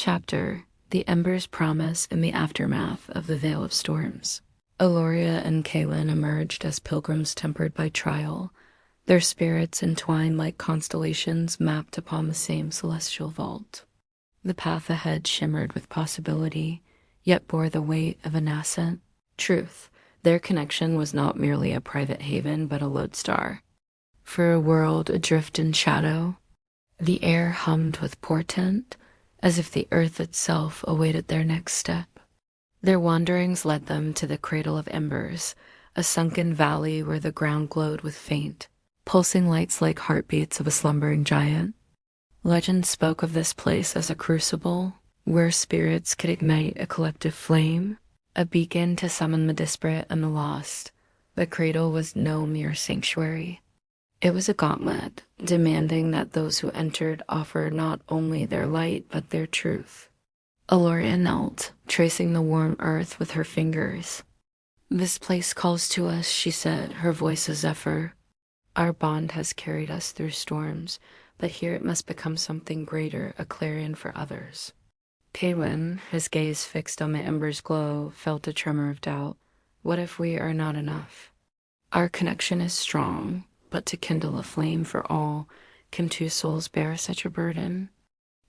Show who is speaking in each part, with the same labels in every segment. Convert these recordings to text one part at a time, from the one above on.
Speaker 1: Chapter: The Ember's Promise in the Aftermath of the Veil of Storms. Eloria and Kaelin emerged as pilgrims tempered by trial, their spirits entwined like constellations mapped upon the same celestial vault. The path ahead shimmered with possibility, yet bore the weight of a nascent truth. Their connection was not merely a private haven, but a lodestar. For a world adrift in shadow, the air hummed with portent, as if the earth itself awaited their next step. Their wanderings led them to the Cradle of Embers, a sunken valley where the ground glowed with faint, pulsing lights like heartbeats of a slumbering giant. Legend spoke of this place as a crucible, where spirits could ignite a collective flame, a beacon to summon the disparate and the lost. The cradle was no mere sanctuary. It was a gauntlet, demanding that those who entered offer not only their light, but their truth. Eloria knelt, tracing the warm earth with her fingers. "This place calls to us," she said, her voice a zephyr. "Our bond has carried us through storms, but here it must become something greater, a clarion for others." Kaelin, his gaze fixed on the ember's glow, felt a tremor of doubt. What if we are not enough? Our connection is strong, but to kindle a flame for all, can two souls bear such a burden?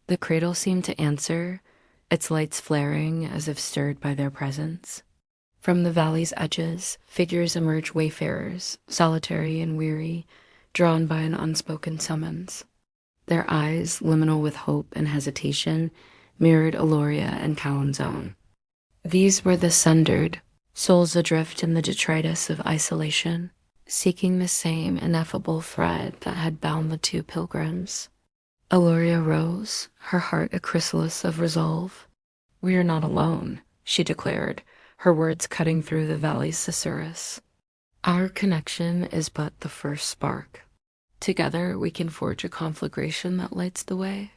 Speaker 1: The cradle seemed to answer, its lights flaring as if stirred by their presence. From the valley's edges, figures emerged, wayfarers, solitary and weary, drawn by an unspoken summons. Their eyes, liminal with hope and hesitation, mirrored Eloria and Callan's own. These were the sundered, souls adrift in the detritus of isolation, seeking the same ineffable thread that had bound the two pilgrims. Eloria rose, her heart a chrysalis of resolve. "We are not alone," she declared, her words cutting through the valley's susurrus. "Our connection is but the first spark. Together we can forge a conflagration that lights the way."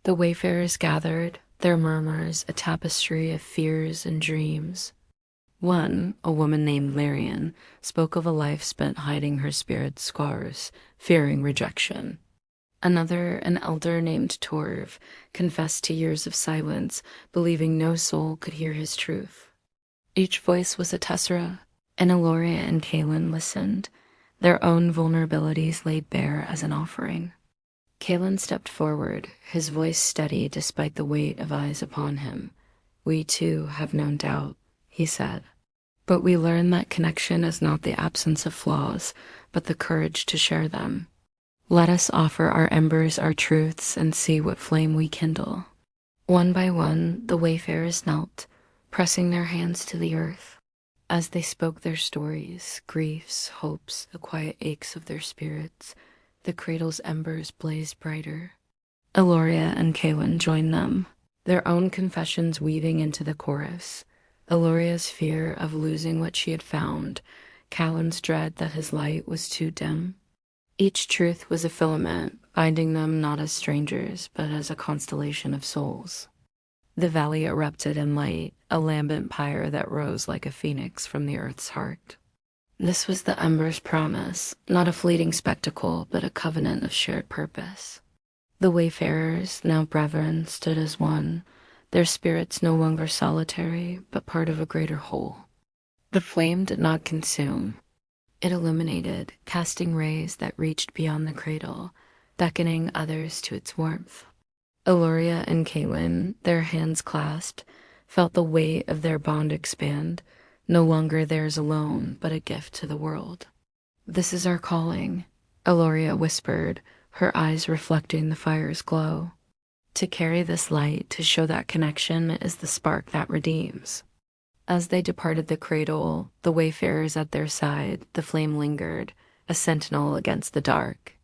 Speaker 1: The wayfarers gathered, their murmurs a tapestry of fears and dreams. One, a woman named Larian, spoke of a life spent hiding her spirit's scars, fearing rejection. Another, an elder named Torv, confessed to years of silence, believing no soul could hear his truth. Each voice was a tessera, and Eloria and Kaelin listened, their own vulnerabilities laid bare as an offering. Kaelin stepped forward, his voice steady despite the weight of eyes upon him. "We too have known doubt," he said. "But we learn that connection is not the absence of flaws, but the courage to share them. Let us offer our embers, our truths, and see what flame we kindle." One by one, the wayfarers knelt, pressing their hands to the earth. As they spoke their stories, griefs, hopes, the quiet aches of their spirits, the cradle's embers blazed brighter. Eloria and Kaelin joined them, their own confessions weaving into the chorus. Eloria's fear of losing what she had found, Callan's dread that his light was too dim. Each truth was a filament, binding them not as strangers, but as a constellation of souls. The valley erupted in light, a lambent pyre that rose like a phoenix from the earth's heart. This was the Ember's promise, not a fleeting spectacle, but a covenant of shared purpose. The wayfarers, now brethren, stood as one, their spirits no longer solitary, but part of a greater whole. The flame did not consume. It illuminated, casting rays that reached beyond the cradle, beckoning others to its warmth. Eloria and Kaelin, their hands clasped, felt the weight of their bond expand, no longer theirs alone, but a gift to the world. "This is our calling," Eloria whispered, her eyes reflecting the fire's glow. "To carry this light, to show that connection is the spark that redeems." As they departed the cradle, the wayfarers at their side, the flame lingered, a sentinel against the dark.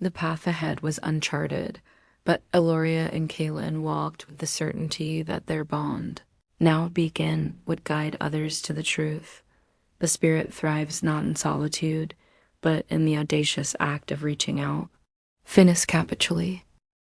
Speaker 1: The path ahead was uncharted, but Eloria and Kaelin walked with the certainty that their bond, now a beacon, would guide others to the truth. The spirit thrives not in solitude, but in the audacious act of reaching out. Finis Capituli.